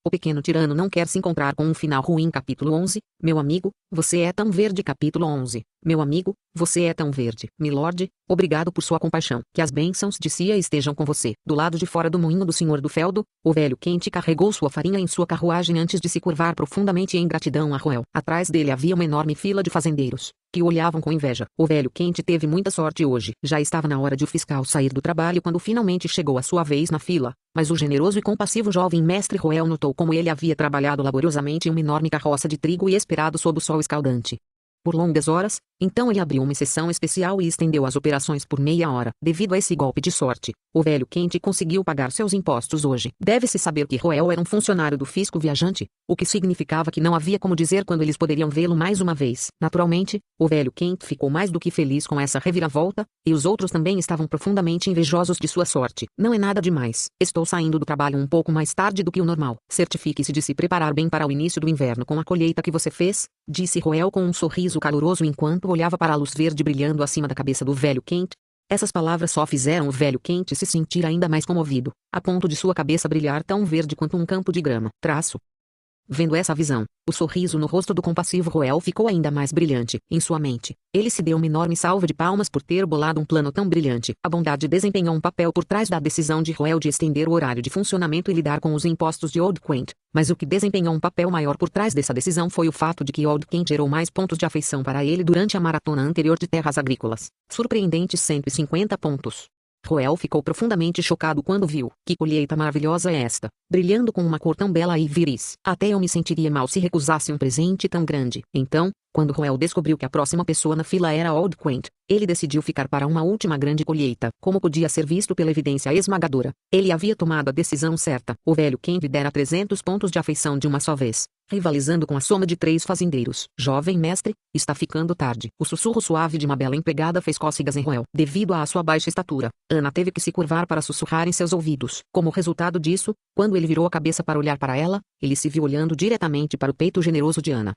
O pequeno tirano não quer se encontrar com um final ruim. Capítulo 11. Meu amigo, você é tão verde. Capítulo 11. Meu amigo, você é tão verde. Milord, obrigado por sua compaixão. Que as bênçãos de Cia estejam com você. Do lado de fora do moinho do senhor do feudo, o velho quente carregou sua farinha em sua carruagem antes de se curvar profundamente em gratidão a Roel. Atrás dele havia uma enorme fila de fazendeiros, que o olhavam com inveja. O velho quente teve muita sorte hoje. Já estava na hora de o fiscal sair do trabalho quando finalmente chegou a sua vez na fila, mas o generoso e compassivo jovem mestre Roel notou como ele havia trabalhado laboriosamente em uma enorme carroça de trigo e esperado sob o sol escaldante por longas horas. Então ele abriu uma exceção especial e estendeu as operações por meia hora. Devido a esse golpe de sorte, o velho quente conseguiu pagar seus impostos hoje. Deve-se saber que Roel era um funcionário do fisco viajante, o que significava que não havia como dizer quando eles poderiam vê-lo mais uma vez. Naturalmente, o velho quente ficou mais do que feliz com essa reviravolta, e os outros também estavam profundamente invejosos de sua sorte. Não é nada demais. Estou saindo do trabalho um pouco mais tarde do que o normal. Certifique-se de se preparar bem para o início do inverno com a colheita que você fez, disse Roel com um sorriso caloroso enquanto olhava para a luz verde brilhando acima da cabeça do velho quente. Essas palavras só fizeram o velho quente se sentir ainda mais comovido, a ponto de sua cabeça brilhar tão verde quanto um campo de grama. Vendo essa visão, o sorriso no rosto do compassivo Roel ficou ainda mais brilhante. Em sua mente, ele se deu uma enorme salva de palmas por ter bolado um plano tão brilhante. A bondade desempenhou um papel por trás da decisão de Roel de estender o horário de funcionamento e lidar com os impostos de Old Quaint. Mas o que desempenhou um papel maior por trás dessa decisão foi o fato de que Old Quaint gerou mais pontos de afeição para ele durante a maratona anterior de terras agrícolas. Surpreendentes 150 pontos. Roel ficou profundamente chocado quando viu. Que colheita maravilhosa é esta, brilhando com uma cor tão bela e viris. Até eu me sentiria mal se recusasse um presente tão grande. Então, quando Roel descobriu que a próxima pessoa na fila era Old Quaint, ele decidiu ficar para uma última grande colheita. Como podia ser visto pela evidência esmagadora, ele havia tomado a decisão certa. O velho Quaint dera 300 pontos de afeição de uma só vez, rivalizando com a soma de 3 fazendeiros. Jovem mestre, está ficando tarde. O sussurro suave de uma bela empregada fez cócegas em Roel. Devido à sua baixa estatura, Ana teve que se curvar para sussurrar em seus ouvidos. Como resultado disso, quando ele virou a cabeça para olhar para ela, ele se viu olhando diretamente para o peito generoso de Ana.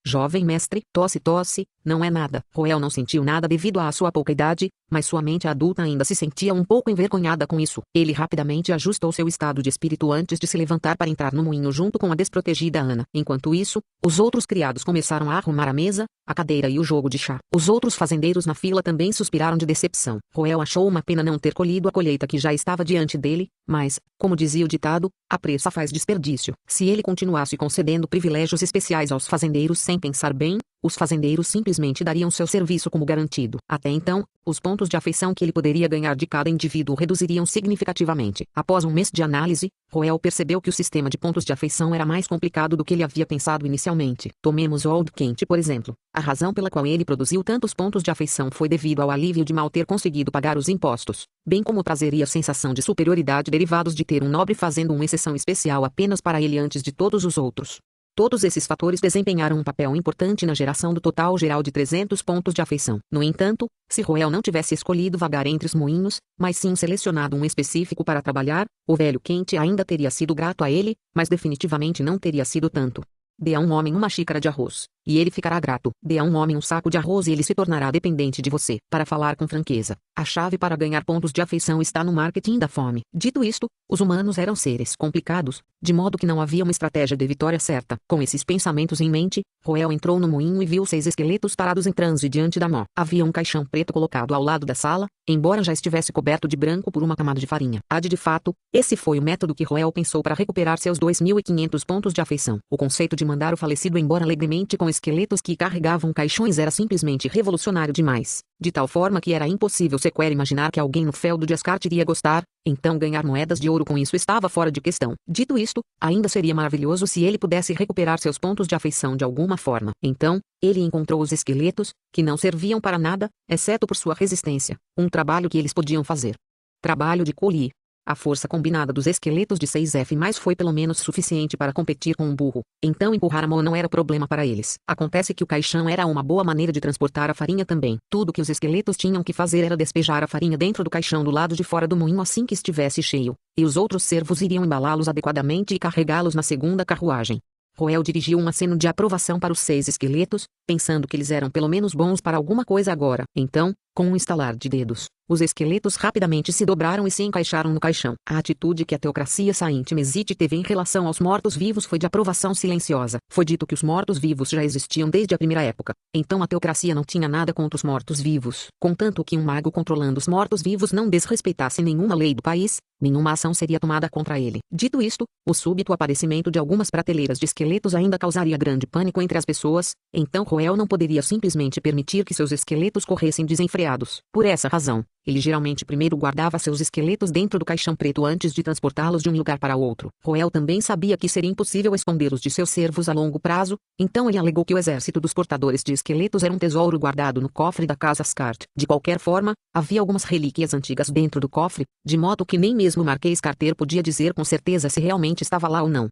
Jovem mestre, tosse, não é nada. Roel não sentiu nada devido à sua pouca idade, mas sua mente adulta ainda se sentia um pouco envergonhada com isso. Ele rapidamente ajustou seu estado de espírito antes de se levantar para entrar no moinho junto com a desprotegida Ana. Enquanto isso, os outros criados começaram a arrumar a mesa, a cadeira e o jogo de chá. Os outros fazendeiros na fila também suspiraram de decepção. Roel achou uma pena não ter colhido a colheita que já estava diante dele, mas, como dizia o ditado, a pressa faz desperdício. Se ele continuasse concedendo privilégios especiais aos fazendeiros sem pensar bem, os fazendeiros simplesmente dariam seu serviço como garantido. Até então, os pontos de afeição que ele poderia ganhar de cada indivíduo reduziriam significativamente. Após um mês de análise, Roel percebeu que o sistema de pontos de afeição era mais complicado do que ele havia pensado inicialmente. Tomemos Old Quaint por exemplo. A razão pela qual ele produziu tantos pontos de afeição foi devido ao alívio de mal ter conseguido pagar os impostos, bem como o prazer e a sensação de superioridade derivados de ter um nobre fazendo uma exceção especial apenas para ele antes de todos os outros. Todos esses fatores desempenharam um papel importante na geração do total geral de 300 pontos de afeição. No entanto, se Roel não tivesse escolhido vagar entre os moinhos, mas sim selecionado um específico para trabalhar, o velho quente ainda teria sido grato a ele, mas definitivamente não teria sido tanto. Dê a um homem uma xícara de arroz, e ele ficará grato. Dê a um homem um saco de arroz e ele se tornará dependente de você. Para falar com franqueza, a chave para ganhar pontos de afeição está no marketing da fome. Dito isto, os humanos eram seres complicados, de modo que não havia uma estratégia de vitória certa. Com esses pensamentos em mente, Roel entrou no moinho e viu 6 esqueletos parados em transe diante da mão. Havia um caixão preto colocado ao lado da sala, embora já estivesse coberto de branco por uma camada de farinha. De fato, esse foi o método que Roel pensou para recuperar seus 2.500 pontos de afeição. O conceito de mandar o falecido embora alegremente com esqueletos que carregavam caixões era simplesmente revolucionário demais, de tal forma que era impossível sequer imaginar que alguém no feudo de Ascart iria gostar, então ganhar moedas de ouro com isso estava fora de questão. Dito isto, ainda seria maravilhoso se ele pudesse recuperar seus pontos de afeição de alguma forma. Então, ele encontrou os esqueletos, que não serviam para nada, exceto por sua resistência, um trabalho que eles podiam fazer. Trabalho de colher. A força combinada dos esqueletos de 6F+ foi pelo menos suficiente para competir com um burro, então empurrar a mão não era problema para eles. Acontece que o caixão era uma boa maneira de transportar a farinha também. Tudo que os esqueletos tinham que fazer era despejar a farinha dentro do caixão do lado de fora do moinho assim que estivesse cheio, e os outros servos iriam embalá-los adequadamente e carregá-los na segunda carruagem. Roel dirigiu um aceno de aprovação para os 6 esqueletos, pensando que eles eram pelo menos bons para alguma coisa agora. Então, com um estalar de dedos, Os esqueletos rapidamente se dobraram e se encaixaram no caixão. A atitude que a teocracia Saint-Mesite teve em relação aos mortos-vivos foi de aprovação silenciosa. Foi dito que os mortos-vivos já existiam desde a primeira época. Então a teocracia não tinha nada contra os mortos-vivos. Contanto que um mago controlando os mortos-vivos não desrespeitasse nenhuma lei do país, nenhuma ação seria tomada contra ele. Dito isto, o súbito aparecimento de algumas prateleiras de esqueletos ainda causaria grande pânico entre as pessoas, então Roel não poderia simplesmente permitir que seus esqueletos corressem desenfreados. Por essa razão, ele geralmente primeiro guardava seus esqueletos dentro do caixão preto antes de transportá-los de um lugar para outro. Roel também sabia que seria impossível escondê-los de seus servos a longo prazo, então ele alegou que o exército dos portadores de esqueletos era um tesouro guardado no cofre da casa Ascart. De qualquer forma, havia algumas relíquias antigas dentro do cofre, de modo que nem mesmo o Marquês Carter podia dizer com certeza se realmente estava lá ou não.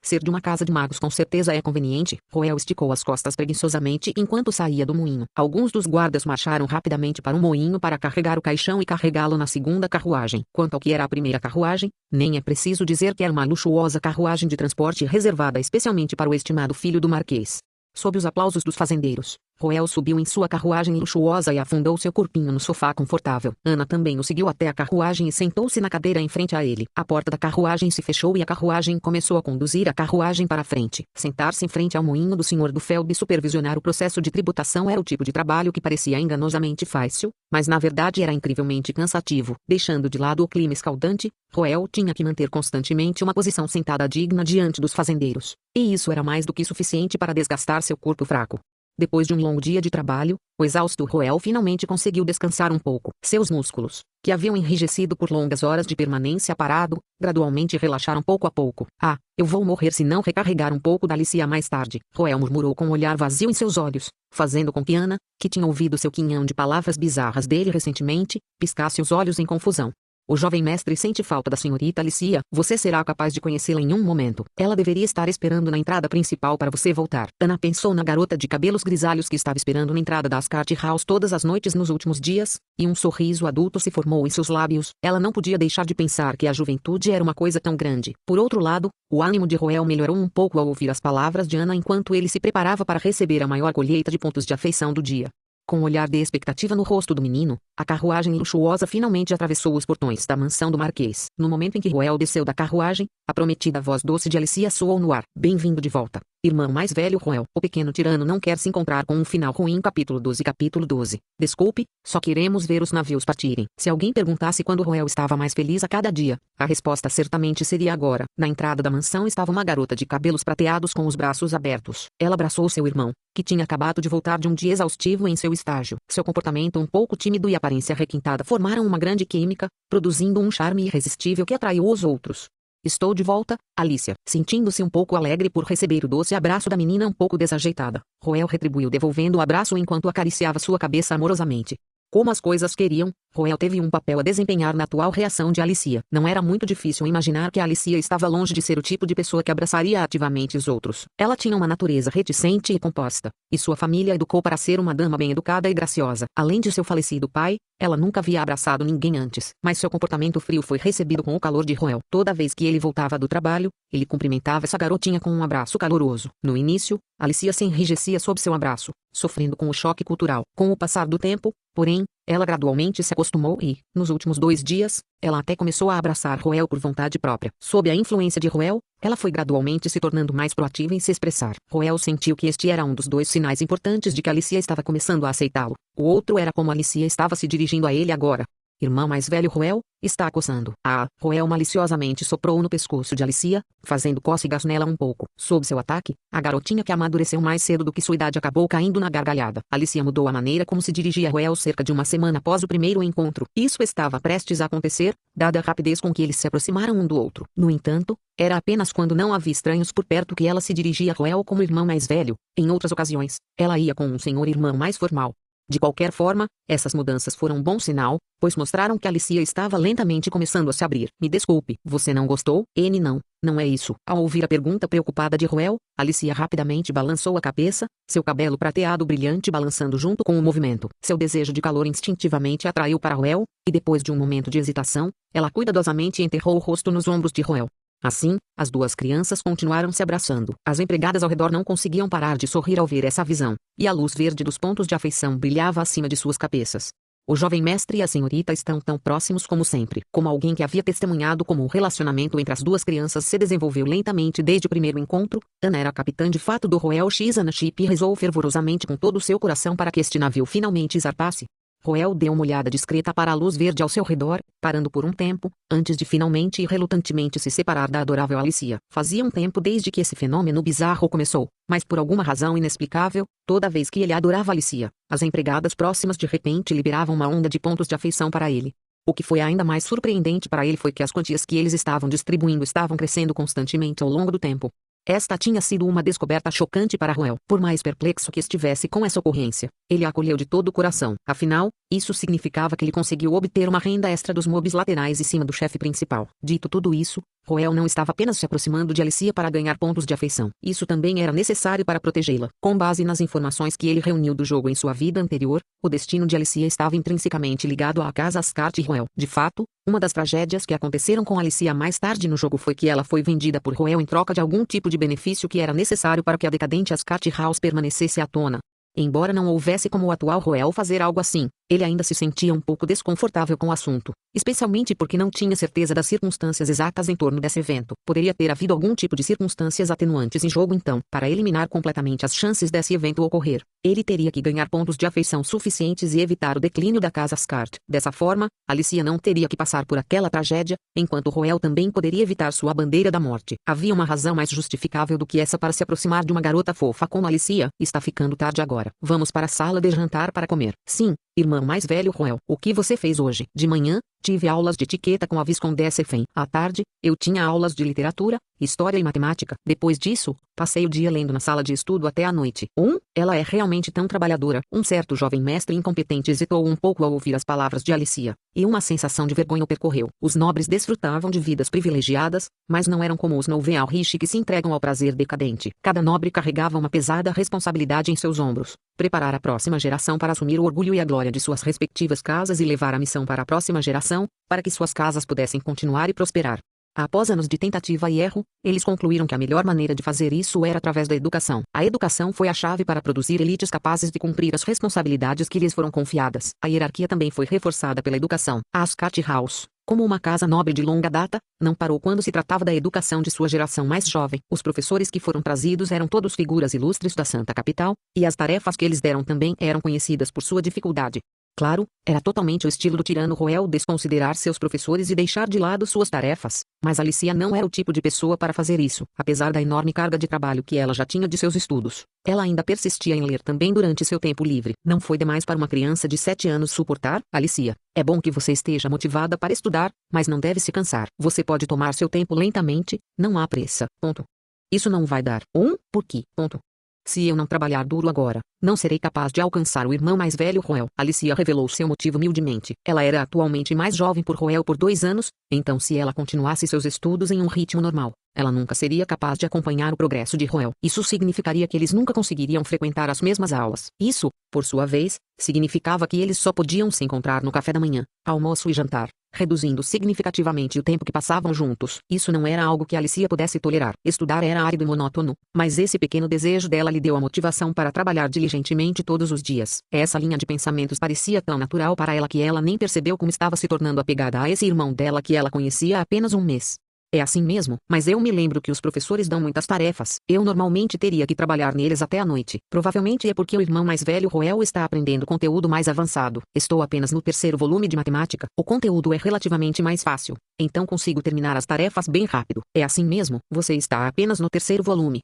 Ser de uma casa de magos com certeza é conveniente. Roel esticou as costas preguiçosamente enquanto saía do moinho. Alguns dos guardas marcharam rapidamente para o moinho para carregar o caixão e carregá-lo na segunda carruagem. Quanto ao que era a primeira carruagem, nem é preciso dizer que era uma luxuosa carruagem de transporte reservada especialmente para o estimado filho do marquês. Sob os aplausos dos fazendeiros, Roel subiu em sua carruagem luxuosa e afundou seu corpinho no sofá confortável. Ana também o seguiu até a carruagem e sentou-se na cadeira em frente a ele. A porta da carruagem se fechou e a carruagem começou a conduzir a carruagem para frente. Sentar-se em frente ao moinho do Sr. Dufeld e supervisionar o processo de tributação era o tipo de trabalho que parecia enganosamente fácil, mas na verdade era incrivelmente cansativo. Deixando de lado o clima escaldante, Roel tinha que manter constantemente uma posição sentada digna diante dos fazendeiros. E isso era mais do que suficiente para desgastar seu corpo fraco. Depois de um longo dia de trabalho, o exausto Roel finalmente conseguiu descansar um pouco. Seus músculos, que haviam enrijecido por longas horas de permanência parado, gradualmente relaxaram pouco a pouco. Eu vou morrer se não recarregar um pouco da Alicia mais tarde, Roel murmurou com um olhar vazio em seus olhos, fazendo com que Ana, que tinha ouvido seu quinhão de palavras bizarras dele recentemente, piscasse os olhos em confusão. O jovem mestre sente falta da senhorita Alicia. Você será capaz de conhecê-la em um momento. Ela deveria estar esperando na entrada principal para você voltar. Ana pensou na garota de cabelos grisalhos que estava esperando na entrada da Ascart House todas as noites nos últimos dias, e um sorriso adulto se formou em seus lábios. Ela não podia deixar de pensar que a juventude era uma coisa tão grande. Por outro lado, o ânimo de Roel melhorou um pouco ao ouvir as palavras de Ana enquanto ele se preparava para receber a maior colheita de pontos de afeição do dia. Com um olhar de expectativa no rosto do menino, a carruagem luxuosa finalmente atravessou os portões da mansão do Marquês. No momento em que Roel desceu da carruagem, a prometida voz doce de Alicia soou no ar. Bem-vindo de volta, irmão mais velho Roel. O pequeno tirano não quer se encontrar com um final ruim. Capítulo 12. Capítulo 12. Desculpe, só queremos ver os navios partirem. Se alguém perguntasse quando Roel estava mais feliz a cada dia, a resposta certamente seria agora. Na entrada da mansão estava uma garota de cabelos prateados com os braços abertos. Ela abraçou seu irmão, que tinha acabado de voltar de um dia exaustivo em seu estágio. Seu comportamento um pouco tímido e aparência requintada formaram uma grande química, produzindo um charme irresistível que atraiu os outros. Estou de volta, Alicia. Sentindo-se um pouco alegre por receber o doce abraço da menina um pouco desajeitada, Roel retribuiu devolvendo o abraço enquanto acariciava sua cabeça amorosamente. Como as coisas queriam, Roel teve um papel a desempenhar na atual reação de Alicia. Não era muito difícil imaginar que Alicia estava longe de ser o tipo de pessoa que abraçaria ativamente os outros. Ela tinha uma natureza reticente e composta, e sua família a educou para ser uma dama bem educada e graciosa. Além de seu falecido pai, ela nunca havia abraçado ninguém antes. Mas seu comportamento frio foi recebido com o calor de Roel. Toda vez que ele voltava do trabalho, ele cumprimentava essa garotinha com um abraço caloroso. No início, Alicia se enrijecia sob seu abraço, sofrendo com o choque cultural. Com o passar do tempo, porém, ela gradualmente se acostumou e, nos últimos 2 dias, ela até começou a abraçar Roel por vontade própria. Sob a influência de Roel, ela foi gradualmente se tornando mais proativa em se expressar. Roel sentiu que este era um dos 2 sinais importantes de que Alicia estava começando a aceitá-lo. O outro era como Alicia estava se dirigindo a ele agora. Irmão mais velho Roel, está coçando. Roel maliciosamente soprou no pescoço de Alicia, fazendo cócegas nela um pouco. Sob seu ataque, a garotinha que amadureceu mais cedo do que sua idade acabou caindo na gargalhada. Alicia mudou a maneira como se dirigia a Roel cerca de uma semana após o primeiro encontro. Isso estava prestes a acontecer, dada a rapidez com que eles se aproximaram um do outro. No entanto, era apenas quando não havia estranhos por perto que ela se dirigia a Roel como irmão mais velho. Em outras ocasiões, ela ia com um senhor-irmão mais formal. De qualquer forma, essas mudanças foram um bom sinal, pois mostraram que Alicia estava lentamente começando a se abrir. Me desculpe, você não gostou? Não é isso. Ao ouvir a pergunta preocupada de Roel, Alicia rapidamente balançou a cabeça, seu cabelo prateado brilhante balançando junto com o movimento. Seu desejo de calor instintivamente atraiu para Roel, e depois de um momento de hesitação, ela cuidadosamente enterrou o rosto nos ombros de Roel. Assim, as 2 crianças continuaram se abraçando. As empregadas ao redor não conseguiam parar de sorrir ao ver essa visão, e a luz verde dos pontos de afeição brilhava acima de suas cabeças. O jovem mestre e a senhorita estão tão próximos como sempre. Como alguém que havia testemunhado como o relacionamento entre as duas crianças se desenvolveu lentamente desde o primeiro encontro, Ana era a capitã de fato do Royal Ship e rezou fervorosamente com todo o seu coração para que este navio finalmente zarpasse. Roel deu uma olhada discreta para a luz verde ao seu redor, parando por um tempo, antes de finalmente e relutantemente se separar da adorável Alicia. Fazia um tempo desde que esse fenômeno bizarro começou, mas por alguma razão inexplicável, toda vez que ele adorava Alicia, as empregadas próximas de repente liberavam uma onda de pontos de afeição para ele. O que foi ainda mais surpreendente para ele foi que as quantias que eles estavam distribuindo estavam crescendo constantemente ao longo do tempo. Esta tinha sido uma descoberta chocante para Roel. Por mais perplexo que estivesse com essa ocorrência, ele a acolheu de todo o coração. Afinal, isso significava que ele conseguiu obter uma renda extra dos mobs laterais e cima do chefe principal. Dito tudo isso, Roel não estava apenas se aproximando de Alicia para ganhar pontos de afeição. Isso também era necessário para protegê-la. Com base nas informações que ele reuniu do jogo em sua vida anterior, o destino de Alicia estava intrinsecamente ligado à casa Ascart e Roel. De fato, uma das tragédias que aconteceram com Alicia mais tarde no jogo foi que ela foi vendida por Roel em troca de algum tipo de benefício que era necessário para que a decadente Ascart House permanecesse à tona. Embora não houvesse como o atual Roel fazer algo assim, ele ainda se sentia um pouco desconfortável com o assunto, especialmente porque não tinha certeza das circunstâncias exatas em torno desse evento. Poderia ter havido algum tipo de circunstâncias atenuantes em jogo então, para eliminar completamente as chances desse evento ocorrer. Ele teria que ganhar pontos de afeição suficientes e evitar o declínio da casa Ascart. Dessa forma, Alicia não teria que passar por aquela tragédia, enquanto Roel também poderia evitar sua bandeira da morte. Havia uma razão mais justificável do que essa para se aproximar de uma garota fofa como Alicia. Está ficando tarde agora. Vamos para a sala de jantar para comer. Sim, irmão mais velho Roel. O que você fez hoje? De manhã, tive aulas de etiqueta com a Viscondessa Fen. À tarde, eu tinha aulas de literatura, história e matemática. Depois disso, passei o dia lendo na sala de estudo até a noite. Ela é realmente tão trabalhadora. Um certo jovem mestre incompetente hesitou um pouco ao ouvir as palavras de Alicia, e uma sensação de vergonha o percorreu. Os nobres desfrutavam de vidas privilegiadas, mas não eram como os Nouveau Riche que se entregam ao prazer decadente. Cada nobre carregava uma pesada responsabilidade em seus ombros. Preparar a próxima geração para assumir o orgulho e a glória de suas respectivas casas e levar a missão para a próxima geração, para que suas casas pudessem continuar e prosperar. Após anos de tentativa e erro, eles concluíram que a melhor maneira de fazer isso era através da educação. A educação foi a chave para produzir elites capazes de cumprir as responsabilidades que lhes foram confiadas. A hierarquia também foi reforçada pela educação. A Ascart House, como uma casa nobre de longa data, não parou quando se tratava da educação de sua geração mais jovem. Os professores que foram trazidos eram todos figuras ilustres da Santa Capital, e as tarefas que eles deram também eram conhecidas por sua dificuldade. Claro, era totalmente o estilo do tirano Roel desconsiderar seus professores e deixar de lado suas tarefas, mas Alicia não era o tipo de pessoa para fazer isso. Apesar da enorme carga de trabalho que ela já tinha de seus estudos, ela ainda persistia em ler também durante seu tempo livre. Não foi demais para uma criança de 7 anos suportar? Alicia, é bom que você esteja motivada para estudar, mas não deve se cansar. Você pode tomar seu tempo lentamente, não há pressa. Ponto. Isso não vai dar. Por quê? Ponto. Se eu não trabalhar duro agora, não serei capaz de alcançar o irmão mais velho Roel. Alicia revelou seu motivo humildemente. Ela era atualmente mais jovem por Roel por 2 anos, então se ela continuasse seus estudos em um ritmo normal, ela nunca seria capaz de acompanhar o progresso de Roel. Isso significaria que eles nunca conseguiriam frequentar as mesmas aulas. Isso, por sua vez, significava que eles só podiam se encontrar no café da manhã, almoço e jantar, reduzindo significativamente o tempo que passavam juntos. Isso não era algo que Alicia pudesse tolerar. Estudar era árido e monótono, mas esse pequeno desejo dela lhe deu a motivação para trabalhar diligentemente todos os dias. Essa linha de pensamentos parecia tão natural para ela que ela nem percebeu como estava se tornando apegada a esse irmão dela que ela conhecia há apenas um mês. É assim mesmo, mas eu me lembro que os professores dão muitas tarefas. Eu normalmente teria que trabalhar neles até a noite. Provavelmente é porque o irmão mais velho Roel está aprendendo conteúdo mais avançado. Estou apenas no 3º volume de matemática. O conteúdo é relativamente mais fácil, então consigo terminar as tarefas bem rápido. É assim mesmo, você está apenas no 3º volume.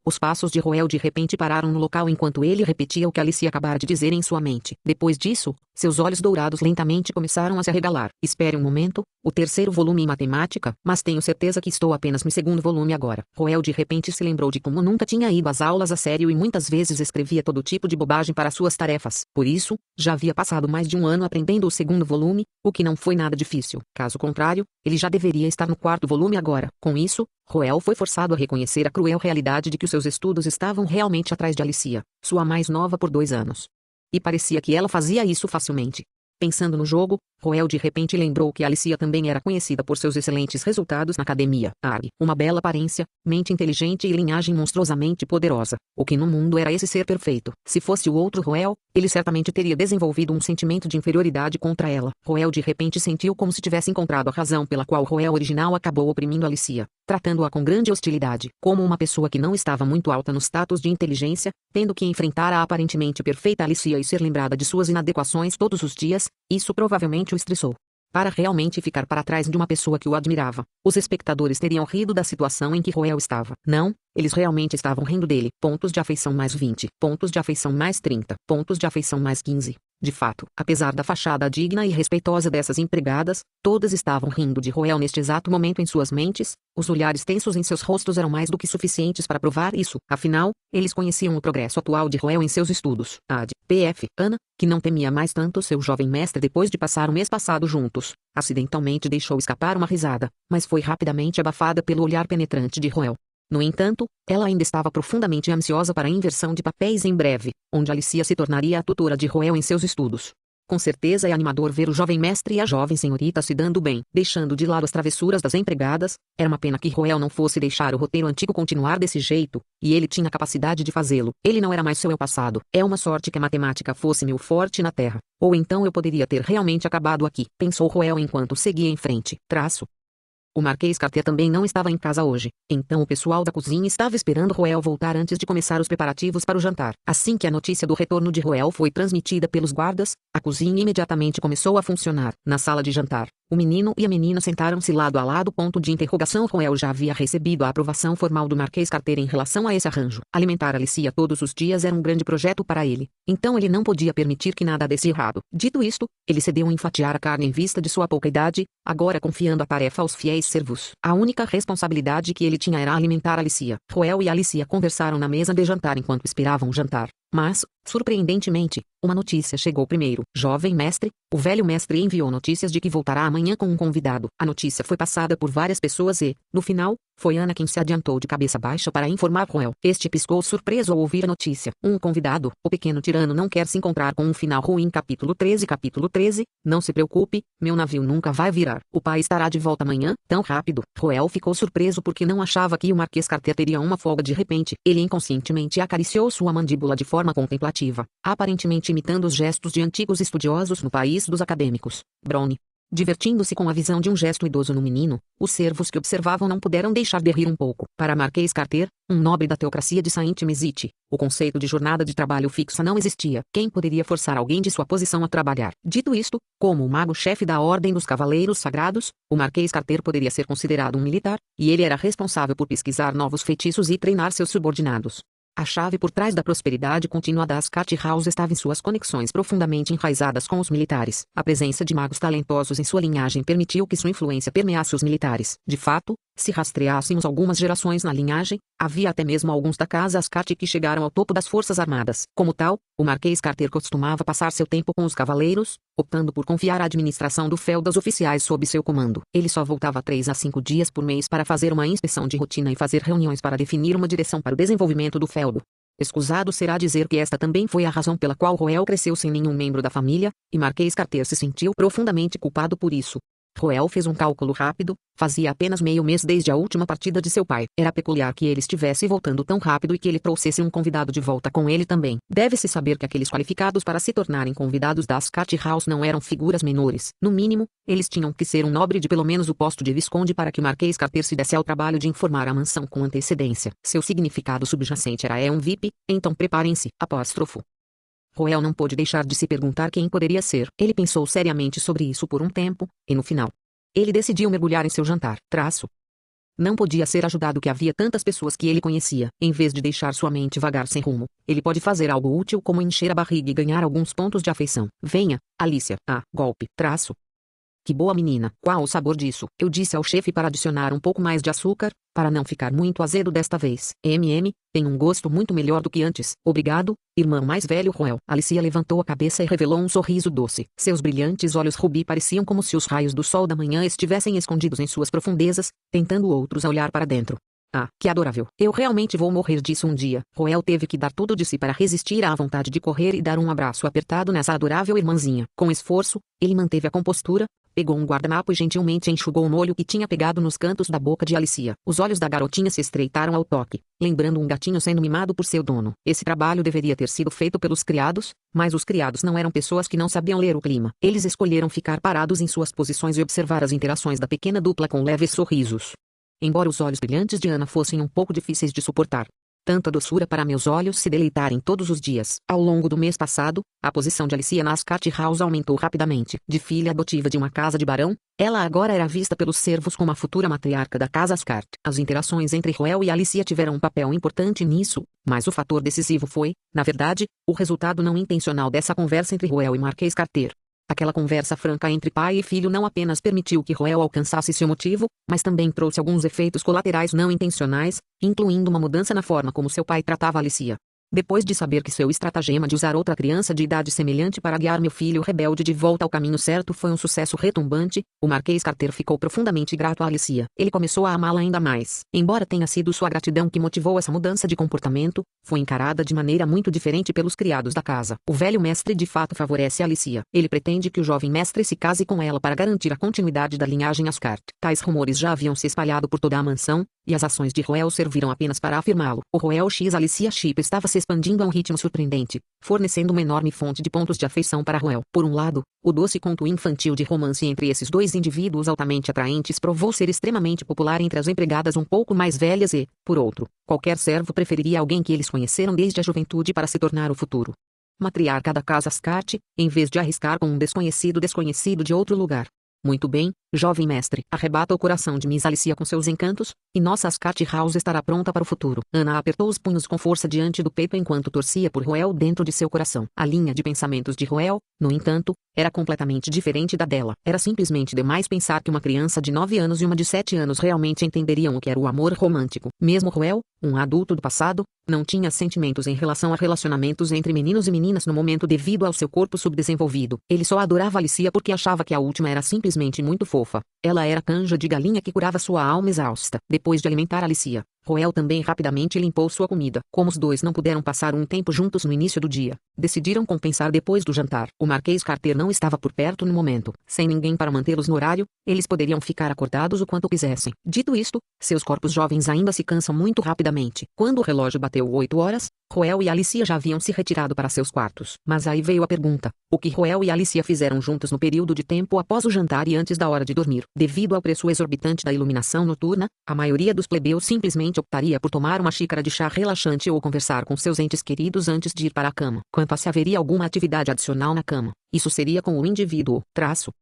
Os passos de Roel de repente pararam no local enquanto ele repetia o que Alicia acabara de dizer em sua mente. Depois disso, seus olhos dourados lentamente começaram a se arregalar. Espere um momento, o 3º volume em matemática, mas tenho certeza que estou apenas no 2º volume agora. Roel de repente se lembrou de como nunca tinha ido às aulas a sério e muitas vezes escrevia todo tipo de bobagem para suas tarefas. Por isso, já havia passado mais de um ano aprendendo o 2º volume, o que não foi nada difícil. Caso contrário, ele já deveria estar no 4º volume agora. Com isso, Roel foi forçado a reconhecer a cruel realidade de que os seus estudos estavam realmente atrás de Alicia, sua mais nova por 2 anos. E parecia que ela fazia isso facilmente. Pensando no jogo, Roel de repente lembrou que Alicia também era conhecida por seus excelentes resultados na academia. Uma bela aparência, mente inteligente e linhagem monstruosamente poderosa. O que no mundo era esse ser perfeito? Se fosse o outro Roel, ele certamente teria desenvolvido um sentimento de inferioridade contra ela. Roel de repente sentiu como se tivesse encontrado a razão pela qual Roel original acabou oprimindo Alicia, tratando-a com grande hostilidade, como uma pessoa que não estava muito alta no status de inteligência, tendo que enfrentar a aparentemente perfeita Alicia e ser lembrada de suas inadequações todos os dias. Isso provavelmente o estressou. Para realmente ficar para trás de uma pessoa que o admirava, os espectadores teriam rido da situação em que Roel estava. Não, eles realmente estavam rindo dele. Pontos de afeição mais 20, pontos de afeição mais 30, pontos de afeição mais 15. De fato, apesar da fachada digna e respeitosa dessas empregadas, todas estavam rindo de Roel neste exato momento em suas mentes. Os olhares tensos em seus rostos eram mais do que suficientes para provar isso. Afinal, eles conheciam o progresso atual de Roel em seus estudos. P.F. Ana, que não temia mais tanto seu jovem mestre depois de passar o mês passado juntos, acidentalmente deixou escapar uma risada, mas foi rapidamente abafada pelo olhar penetrante de Roel. No entanto, ela ainda estava profundamente ansiosa para a inversão de papéis em breve, onde Alicia se tornaria a tutora de Roel em seus estudos. Com certeza é animador ver o jovem mestre e a jovem senhorita se dando bem, deixando de lado as travessuras das empregadas. Era uma pena que Roel não fosse deixar o roteiro antigo continuar desse jeito, e ele tinha capacidade de fazê-lo. Ele não era mais seu eu passado. É uma sorte que a matemática fosse meu forte na Terra. Ou então eu poderia ter realmente acabado aqui, pensou Roel enquanto seguia em frente. O Marquês Carter também não estava em casa hoje, então o pessoal da cozinha estava esperando Roel voltar antes de começar os preparativos para o jantar. Assim que a notícia do retorno de Roel foi transmitida pelos guardas, a cozinha imediatamente começou a funcionar. Na sala de jantar, o menino e a menina sentaram-se lado a lado. Roel já havia recebido a aprovação formal do Marquês Carter em relação a esse arranjo. Alimentar Alicia todos os dias era um grande projeto para ele, então ele não podia permitir que nada desse errado. Dito isto, ele cedeu em fatiar a carne em vista de sua pouca idade, agora confiando a tarefa aos fiéis servos. A única responsabilidade que ele tinha era alimentar Alicia. Roel e Alicia conversaram na mesa de jantar enquanto esperavam o jantar. Mas, surpreendentemente, uma notícia chegou primeiro. Jovem mestre, o velho mestre enviou notícias de que voltará amanhã com um convidado. A notícia foi passada por várias pessoas e, no final, foi Ana quem se adiantou de cabeça baixa para informar Roel. Este piscou surpreso ao ouvir a notícia. Um convidado, o pequeno tirano não quer se encontrar com um final ruim. Capítulo 13. Não se preocupe, meu navio nunca vai virar. O pai estará de volta amanhã, tão rápido. Roel ficou surpreso porque não achava que o Marquês Carter teria uma folga de repente. Ele inconscientemente acariciou sua mandíbula de forma contemplativa, aparentemente imitando os gestos de antigos estudiosos no país dos acadêmicos. Brownie. Divertindo-se com a visão de um gesto idoso no menino, os servos que observavam não puderam deixar de rir um pouco. Para Marquês Carter, um nobre da teocracia de Saint-Mesite, o conceito de jornada de trabalho fixa não existia. Quem poderia forçar alguém de sua posição a trabalhar? Dito isto, como o mago-chefe da Ordem dos Cavaleiros Sagrados, o Marquês Carter poderia ser considerado um militar, e ele era responsável por pesquisar novos feitiços e treinar seus subordinados. A chave por trás da prosperidade contínua da Ascot House estava em suas conexões profundamente enraizadas com os militares. A presença de magos talentosos em sua linhagem permitiu que sua influência permeasse os militares. De fato, se rastreássemos algumas gerações na linhagem, havia até mesmo alguns da casa Ascot que chegaram ao topo das forças armadas. Como tal, o Marquês Carter costumava passar seu tempo com os cavaleiros, optando por confiar a administração do feudo aos oficiais sob seu comando. Ele só voltava 3 a 5 dias por mês para fazer uma inspeção de rotina e fazer reuniões para definir uma direção para o desenvolvimento do feudo. Escusado será dizer que esta também foi a razão pela qual Roel cresceu sem nenhum membro da família, e Marquês Carter se sentiu profundamente culpado por isso. Roel fez um cálculo rápido, fazia apenas meio mês desde a última partida de seu pai. Era peculiar que ele estivesse voltando tão rápido e que ele trouxesse um convidado de volta com ele também. Deve-se saber que aqueles qualificados para se tornarem convidados da Ascot House não eram figuras menores. No mínimo, eles tinham que ser um nobre de pelo menos o posto de visconde para que o Marquês Carter se desse ao trabalho de informar a mansão com antecedência. Seu significado subjacente era um VIP, então preparem-se. Roel não pôde deixar de se perguntar quem poderia ser. Ele pensou seriamente sobre isso por um tempo, e no final, ele decidiu mergulhar em seu jantar. Não podia ser ajudado que havia tantas pessoas que ele conhecia. Em vez de deixar sua mente vagar sem rumo, ele pode fazer algo útil como encher a barriga e ganhar alguns pontos de afeição. Venha, Alicia. Golpe. Que boa menina. Qual o sabor disso? Eu disse ao chefe para adicionar um pouco mais de açúcar, para não ficar muito azedo desta vez. Tem um gosto muito melhor do que antes. Obrigado, irmão mais velho Roel. Alicia levantou a cabeça e revelou um sorriso doce. Seus brilhantes olhos rubi pareciam como se os raios do sol da manhã estivessem escondidos em suas profundezas, tentando outros a olhar para dentro. Ah, que adorável. Eu realmente vou morrer disso um dia. Roel teve que dar tudo de si para resistir à vontade de correr e dar um abraço apertado nessa adorável irmãzinha. Com esforço, ele manteve a compostura, pegou um guardanapo e gentilmente enxugou o molho que tinha pegado nos cantos da boca de Alicia. Os olhos da garotinha se estreitaram ao toque, lembrando um gatinho sendo mimado por seu dono. Esse trabalho deveria ter sido feito pelos criados, mas os criados não eram pessoas que não sabiam ler o clima. Eles escolheram ficar parados em suas posições e observar as interações da pequena dupla com leves sorrisos. Embora os olhos brilhantes de Ana fossem um pouco difíceis de suportar, tanta doçura para meus olhos se deleitarem todos os dias. Ao longo do mês passado, a posição de Alicia na Ascart House aumentou rapidamente. De filha adotiva de uma casa de barão, ela agora era vista pelos servos como a futura matriarca da casa Ascart. As interações entre Roel e Alicia tiveram um papel importante nisso, mas o fator decisivo foi, na verdade, o resultado não intencional dessa conversa entre Roel e Marquês Carter. Aquela conversa franca entre pai e filho não apenas permitiu que Roel alcançasse seu motivo, mas também trouxe alguns efeitos colaterais não intencionais, incluindo uma mudança na forma como seu pai tratava Alicia. Depois de saber que seu estratagema de usar outra criança de idade semelhante para guiar meu filho rebelde de volta ao caminho certo foi um sucesso retumbante, o Marquês Carter ficou profundamente grato a Alicia. Ele começou a amá-la ainda mais. Embora tenha sido sua gratidão que motivou essa mudança de comportamento, foi encarada de maneira muito diferente pelos criados da casa. O velho mestre de fato favorece Alicia. Ele pretende que o jovem mestre se case com ela para garantir a continuidade da linhagem Ascart. Tais rumores já haviam se espalhado por toda a mansão, e as ações de Roel serviram apenas para afirmá-lo. O Roel X Alicia Chip estava se expandindo a um ritmo surpreendente, fornecendo uma enorme fonte de pontos de afeição para Roel. Por um lado, o doce conto infantil de romance entre esses dois indivíduos altamente atraentes provou ser extremamente popular entre as empregadas um pouco mais velhas e, por outro, qualquer servo preferiria alguém que eles conheceram desde a juventude para se tornar o futuro matriarca da casa Ascart, em vez de arriscar com um desconhecido de outro lugar. Muito bem, jovem mestre, arrebata o coração de Miss Alicia com seus encantos, e nossa Ascart House estará pronta para o futuro. Ana apertou os punhos com força diante do peito enquanto torcia por Roel dentro de seu coração. A linha de pensamentos de Roel, no entanto, era completamente diferente da dela. Era simplesmente demais pensar que uma criança de 9 anos e uma de 7 anos realmente entenderiam o que era o amor romântico. Mesmo Roel, um adulto do passado, não tinha sentimentos em relação a relacionamentos entre meninos e meninas no momento devido ao seu corpo subdesenvolvido. Ele só adorava Alicia porque achava que a última era simplesmente muito fofa. Ela era canja de galinha que curava sua alma exausta. Depois de alimentar Alicia, Roel também rapidamente limpou sua comida. Como os dois não puderam passar um tempo juntos no início do dia, decidiram compensar depois do jantar. O Marquês Carter não estava por perto no momento. Sem ninguém para mantê-los no horário, eles poderiam ficar acordados o quanto quisessem. Dito isto, seus corpos jovens ainda se cansam muito rapidamente. Quando o relógio bateu 8 horas, Roel e Alicia já haviam se retirado para seus quartos. Mas aí veio a pergunta: o que Roel e Alicia fizeram juntos no período de tempo após o jantar e antes da hora de dormir? Devido ao preço exorbitante da iluminação noturna, a maioria dos plebeus simplesmente optaria por tomar uma xícara de chá relaxante ou conversar com seus entes queridos antes de ir para a cama. Quanto a se haveria alguma atividade adicional na cama, isso seria com o indivíduo, traço.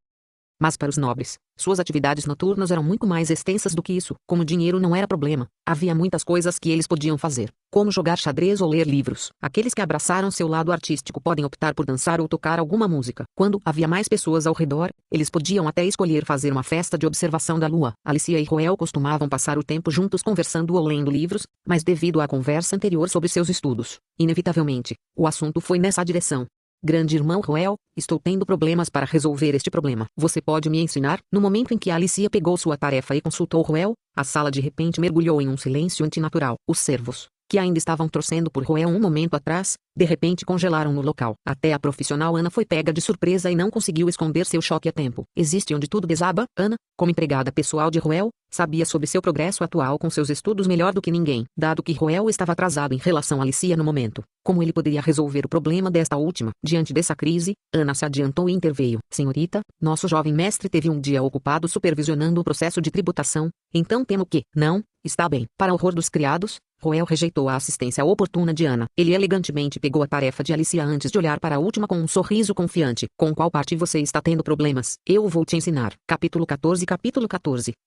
Mas para os nobres, suas atividades noturnas eram muito mais extensas do que isso. Como dinheiro não era problema, havia muitas coisas que eles podiam fazer, como jogar xadrez ou ler livros. Aqueles que abraçaram seu lado artístico podem optar por dançar ou tocar alguma música. Quando havia mais pessoas ao redor, eles podiam até escolher fazer uma festa de observação da lua. Alicia e Roel costumavam passar o tempo juntos conversando ou lendo livros, mas devido à conversa anterior sobre seus estudos, inevitavelmente, o assunto foi nessa direção. Grande irmão Roel, estou tendo problemas para resolver este problema. Você pode me ensinar? No momento em que Alicia pegou sua tarefa e consultou Roel, a sala de repente mergulhou em um silêncio antinatural. Os servos, que ainda estavam torcendo por Roel um momento atrás, de repente congelaram no local. Até a profissional Ana foi pega de surpresa e não conseguiu esconder seu choque a tempo. Existe onde tudo desaba? Ana, como empregada pessoal de Roel, sabia sobre seu progresso atual com seus estudos melhor do que ninguém, dado que Roel estava atrasado em relação a Alicia no momento. Como ele poderia resolver o problema desta última? Diante dessa crise, Ana se adiantou e interveio. Senhorita, nosso jovem mestre teve um dia ocupado supervisionando o processo de tributação, então temo que, não, está bem. Para o horror dos criados, Roel rejeitou a assistência oportuna de Ana. Ele elegantemente pegou a tarefa de Alicia antes de olhar para a última com um sorriso confiante. Com qual parte você está tendo problemas? Eu vou te ensinar. Capítulo 14.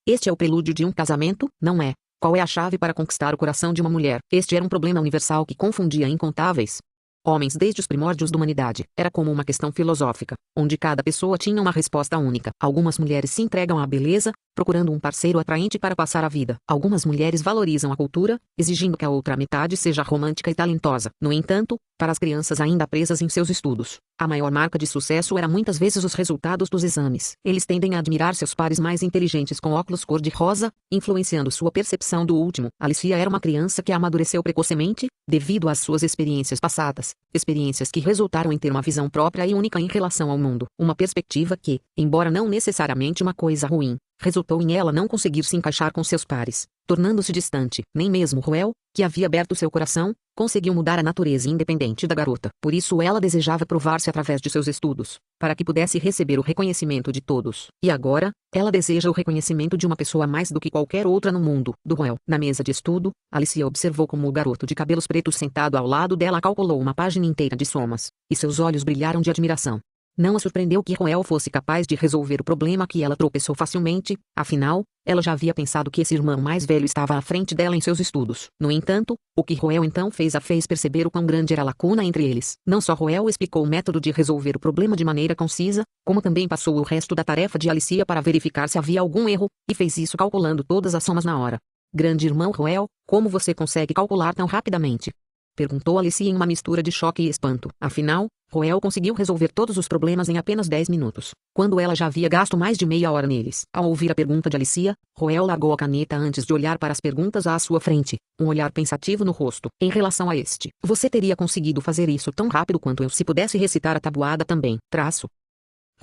Este é o prelúdio de um casamento, não é? Qual é a chave para conquistar o coração de uma mulher? Este era um problema universal que confundia incontáveis Homens desde os primórdios da humanidade. Era como uma questão filosófica, onde cada pessoa tinha uma resposta única. Algumas mulheres se entregam à beleza, procurando um parceiro atraente para passar a vida. Algumas mulheres valorizam a cultura, exigindo que a outra metade seja romântica e talentosa. No entanto, para as crianças ainda presas em seus estudos, a maior marca de sucesso era muitas vezes os resultados dos exames. Eles tendem a admirar seus pares mais inteligentes com óculos cor-de-rosa, influenciando sua percepção do último. Alicia era uma criança que amadureceu precocemente, devido às suas experiências passadas, experiências que resultaram em ter uma visão própria e única em relação ao mundo. Uma perspectiva que, embora não necessariamente uma coisa ruim, resultou em ela não conseguir se encaixar com seus pares, tornando-se distante. Nem mesmo Ruel, que havia aberto seu coração, conseguiu mudar a natureza independente da garota. Por isso ela desejava provar-se através de seus estudos, para que pudesse receber o reconhecimento de todos. E agora, ela deseja o reconhecimento de uma pessoa mais do que qualquer outra no mundo. Do Ruel. Na mesa de estudo, Alicia observou como o garoto de cabelos pretos sentado ao lado dela calculou uma página inteira de somas, e seus olhos brilharam de admiração. Não a surpreendeu que Ruel fosse capaz de resolver o problema que ela tropeçou facilmente, afinal, ela já havia pensado que esse irmão mais velho estava à frente dela em seus estudos. No entanto, o que Ruel então fez a fez perceber o quão grande era a lacuna entre eles. Não só Ruel explicou o método de resolver o problema de maneira concisa, como também passou o resto da tarefa de Alicia para verificar se havia algum erro, e fez isso calculando todas as somas na hora. Grande irmão Ruel, como você consegue calcular tão rapidamente? Perguntou Alicia em uma mistura de choque e espanto. Afinal, Ruel conseguiu resolver todos os problemas em apenas 10 minutos, quando ela já havia gasto mais de meia hora neles. Ao ouvir a pergunta de Alicia, Ruel largou a caneta antes de olhar para as perguntas à sua frente, um olhar pensativo no rosto. Em relação a este, você teria conseguido fazer isso tão rápido quanto eu se pudesse recitar a tabuada também. Traço.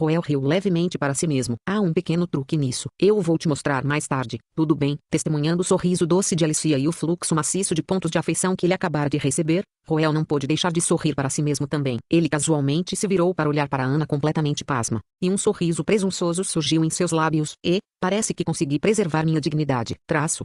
Ruel riu levemente para si mesmo. Há um pequeno truque nisso. Eu vou te mostrar mais tarde. Tudo bem? Testemunhando o sorriso doce de Alicia e o fluxo maciço de pontos de afeição que ele acabara de receber, Ruel não pôde deixar de sorrir para si mesmo também. Ele casualmente se virou para olhar para Ana completamente pasma, e um sorriso presunçoso surgiu em seus lábios. Parece que consegui preservar minha dignidade. Traço.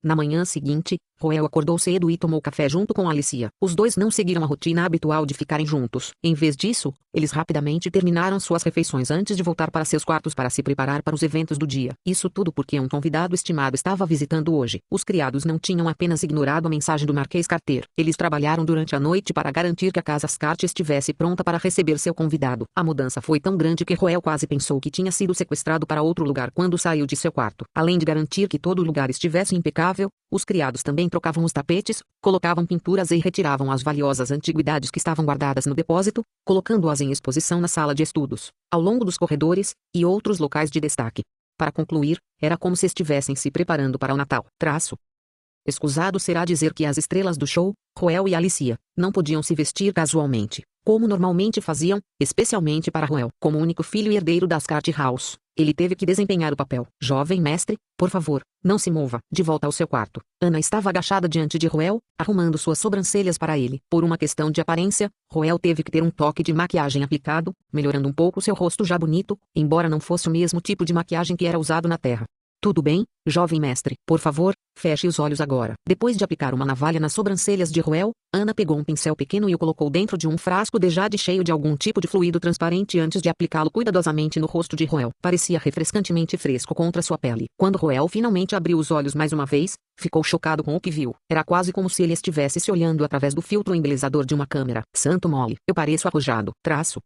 Na manhã seguinte, Ruel acordou cedo e tomou café junto com Alicia. Os dois não seguiram a rotina habitual de ficarem juntos. Em vez disso, eles rapidamente terminaram suas refeições antes de voltar para seus quartos para se preparar para os eventos do dia. Isso tudo porque um convidado estimado estava visitando hoje. Os criados não tinham apenas ignorado a mensagem do Marquês Carter. Eles trabalharam durante a noite para garantir que a casa Carter estivesse pronta para receber seu convidado. A mudança foi tão grande que Ruel quase pensou que tinha sido sequestrado para outro lugar quando saiu de seu quarto. Além de garantir que todo o lugar estivesse impecável, os criados também trocavam os tapetes, colocavam pinturas e retiravam as valiosas antiguidades que estavam guardadas no depósito, colocando-as em exposição na sala de estudos, ao longo dos corredores, e outros locais de destaque. Para concluir, era como se estivessem se preparando para o Natal. Traço. Escusado será dizer que as estrelas do show, Ruel e Alicia, não podiam se vestir casualmente, como normalmente faziam, especialmente para Ruel. Como único filho e herdeiro das Carter House, ele teve que desempenhar o papel. Jovem mestre, por favor, não se mova. De volta ao seu quarto, Ana estava agachada diante de Ruel, arrumando suas sobrancelhas para ele. Por uma questão de aparência, Ruel teve que ter um toque de maquiagem aplicado, melhorando um pouco seu rosto já bonito, embora não fosse o mesmo tipo de maquiagem que era usado na Terra. Tudo bem, jovem mestre. Por favor, feche os olhos agora. Depois de aplicar uma navalha nas sobrancelhas de Ruel, Ana pegou um pincel pequeno e o colocou dentro de um frasco de jade cheio de algum tipo de fluido transparente antes de aplicá-lo cuidadosamente no rosto de Ruel. Parecia refrescantemente fresco contra sua pele. Quando Ruel finalmente abriu os olhos mais uma vez, ficou chocado com o que viu. Era quase como se ele estivesse se olhando através do filtro embelezador de uma câmera. Santo mole, eu pareço arrojado. Traço.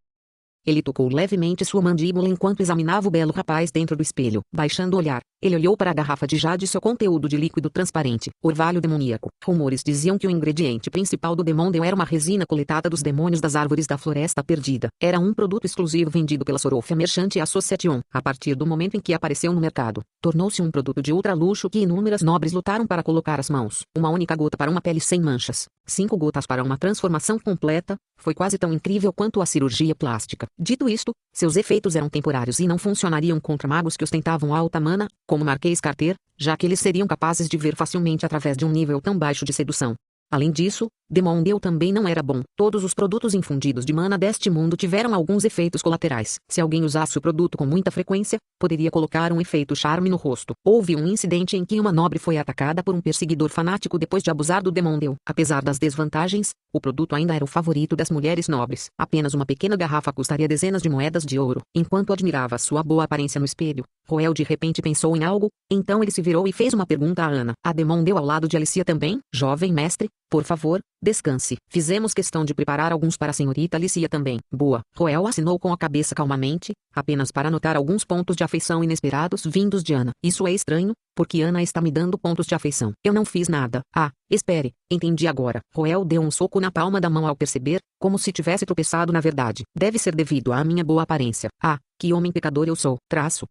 Ele tocou levemente sua mandíbula enquanto examinava o belo rapaz dentro do espelho. Baixando o olhar, ele olhou para a garrafa de jade e seu conteúdo de líquido transparente. Orvalho demoníaco. Rumores diziam que o ingrediente principal do Demondel era uma resina coletada dos demônios das árvores da Floresta Perdida. Era um produto exclusivo vendido pela Sorofia Merchant Association. A partir do momento em que apareceu no mercado, tornou-se um produto de ultra luxo que inúmeras nobres lutaram para colocar as mãos. Uma única gota para uma pele sem manchas. 5 gotas para uma transformação completa. Foi quase tão incrível quanto a cirurgia plástica. Dito isto, seus efeitos eram temporários e não funcionariam contra magos que ostentavam alta mana, como Marquês Carter, já que eles seriam capazes de ver facilmente através de um nível tão baixo de sedução. Além disso, Demondel também não era bom. Todos os produtos infundidos de mana deste mundo tiveram alguns efeitos colaterais. Se alguém usasse o produto com muita frequência, poderia colocar um efeito charme no rosto. Houve um incidente em que uma nobre foi atacada por um perseguidor fanático depois de abusar do Demondel. Apesar das desvantagens, o produto ainda era o favorito das mulheres nobres. Apenas uma pequena garrafa custaria dezenas de moedas de ouro. Enquanto admirava sua boa aparência no espelho, Ruel de repente pensou em algo, então ele se virou e fez uma pergunta a Ana. A Demondel ao lado de Alicia também? Jovem mestre, Por favor, descanse. Fizemos questão de preparar alguns para a senhorita Alicia também. Boa. Roel assinou com a cabeça calmamente, apenas para notar alguns pontos de afeição inesperados vindos de Ana. Isso é estranho, porque Ana está me dando pontos de afeição. Eu não fiz nada. Ah, espere, entendi agora. Roel deu um soco na palma da mão ao perceber, como se tivesse tropeçado na verdade. Deve ser devido à minha boa aparência. Ah, que homem pecador eu sou. Traço.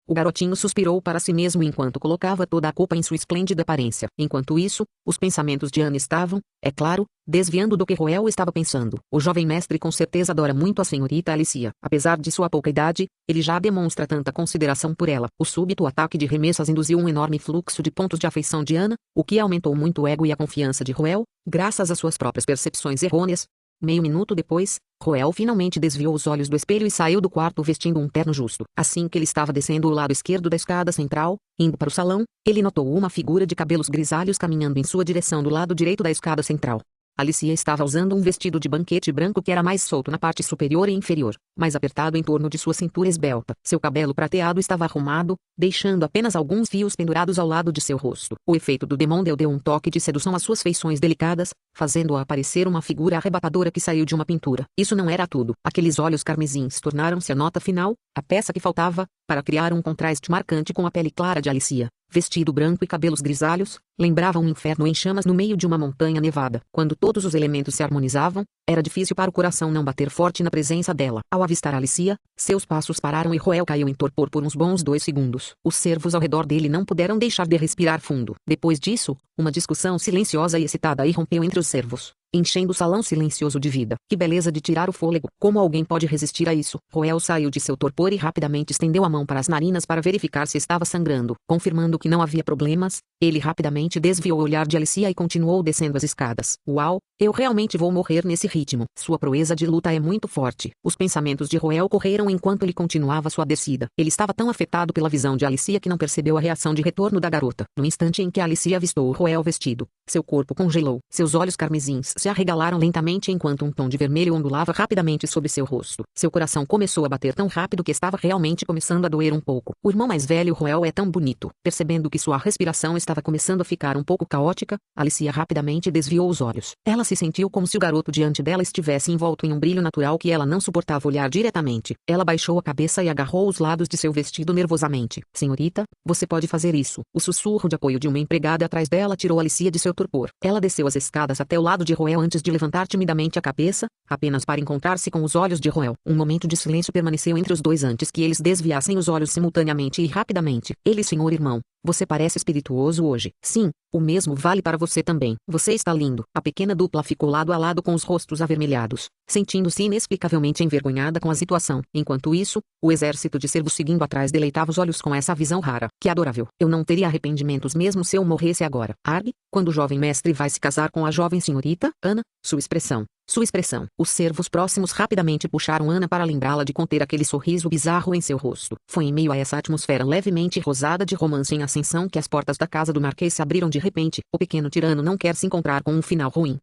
O garotinho suspirou para si mesmo enquanto colocava toda a culpa em sua esplêndida aparência. Enquanto isso, os pensamentos de Ana estavam, é claro, desviando do que Roel estava pensando. O jovem mestre com certeza adora muito a senhorita Alicia. Apesar de sua pouca idade, ele já demonstra tanta consideração por ela. O súbito ataque de remessas induziu um enorme fluxo de pontos de afeição de Ana, o que aumentou muito o ego e a confiança de Roel, graças às suas próprias percepções errôneas. Meio minuto depois, Roel finalmente desviou os olhos do espelho e saiu do quarto vestindo um terno justo. Assim que ele estava descendo o lado esquerdo da escada central, indo para o salão, ele notou uma figura de cabelos grisalhos caminhando em sua direção do lado direito da escada central. Alicia estava usando um vestido de banquete branco que era mais solto na parte superior e inferior, mais apertado em torno de sua cintura esbelta. Seu cabelo prateado estava arrumado, deixando apenas alguns fios pendurados ao lado de seu rosto. O efeito do demônio deu um toque de sedução às suas feições delicadas, fazendo-a parecer uma figura arrebatadora que saiu de uma pintura. Isso não era tudo. Aqueles olhos carmesins tornaram-se a nota final, a peça que faltava, para criar um contraste marcante com a pele clara de Alicia. Vestido branco e cabelos grisalhos, lembrava um inferno em chamas no meio de uma montanha nevada. Quando todos os elementos se harmonizavam, era difícil para o coração não bater forte na presença dela. Ao avistar Alicia, seus passos pararam e Roel caiu em torpor por uns bons 2 segundos. Os servos ao redor dele não puderam deixar de respirar fundo. Depois disso, uma discussão silenciosa e excitada irrompeu entre os servos, enchendo o salão silencioso de vida. Que beleza de tirar o fôlego! Como alguém pode resistir a isso? Roel saiu de seu torpor e rapidamente estendeu a mão para as narinas para verificar se estava sangrando. Confirmando que não havia problemas, ele rapidamente desviou o olhar de Alicia e continuou descendo as escadas. Uau! Eu realmente vou morrer nesse ritmo. Sua proeza de luta é muito forte. Os pensamentos de Roel correram enquanto ele continuava sua descida. Ele estava tão afetado pela visão de Alicia que não percebeu a reação de retorno da garota. No instante em que Alicia avistou Roel vestido, seu corpo congelou. Seus olhos carmesins se arregalaram lentamente enquanto um tom de vermelho ondulava rapidamente sobre seu rosto. Seu coração começou a bater tão rápido que estava realmente começando a doer um pouco. O irmão mais velho Roel é tão bonito. Percebendo que sua respiração estava começando a ficar um pouco caótica, Alicia rapidamente desviou os olhos. Ela se sentiu como se o garoto diante dela estivesse envolto em um brilho natural que ela não suportava olhar diretamente. Ela baixou a cabeça e agarrou os lados de seu vestido nervosamente. Senhorita, você pode fazer isso. O sussurro de apoio de uma empregada atrás dela tirou Alicia de seu torpor. Ela desceu as escadas até o lado de Roel antes de levantar timidamente a cabeça, apenas para encontrar-se com os olhos de Roel. Um momento de silêncio permaneceu entre os dois antes que eles desviassem os olhos simultaneamente e rapidamente. Ele, senhor irmão, você parece espirituoso hoje. Sim, o mesmo vale para você também. Você está lindo. A pequena dupla ficou lado a lado com os rostos avermelhados, sentindo-se inexplicavelmente envergonhada com a situação. Enquanto isso, o exército de servos seguindo atrás deleitava os olhos com essa visão rara. Que adorável. Eu não teria arrependimentos mesmo se eu morresse agora. Arg, quando o jovem mestre vai se casar com a jovem senhorita, Ana, sua expressão. Sua expressão. Os servos próximos rapidamente puxaram Ana para lembrá-la de conter aquele sorriso bizarro em seu rosto. Foi em meio a essa atmosfera levemente rosada de romance em ascensão que as portas da casa do Marquês se abriram de repente. O pequeno tirano não quer se encontrar com um final ruim.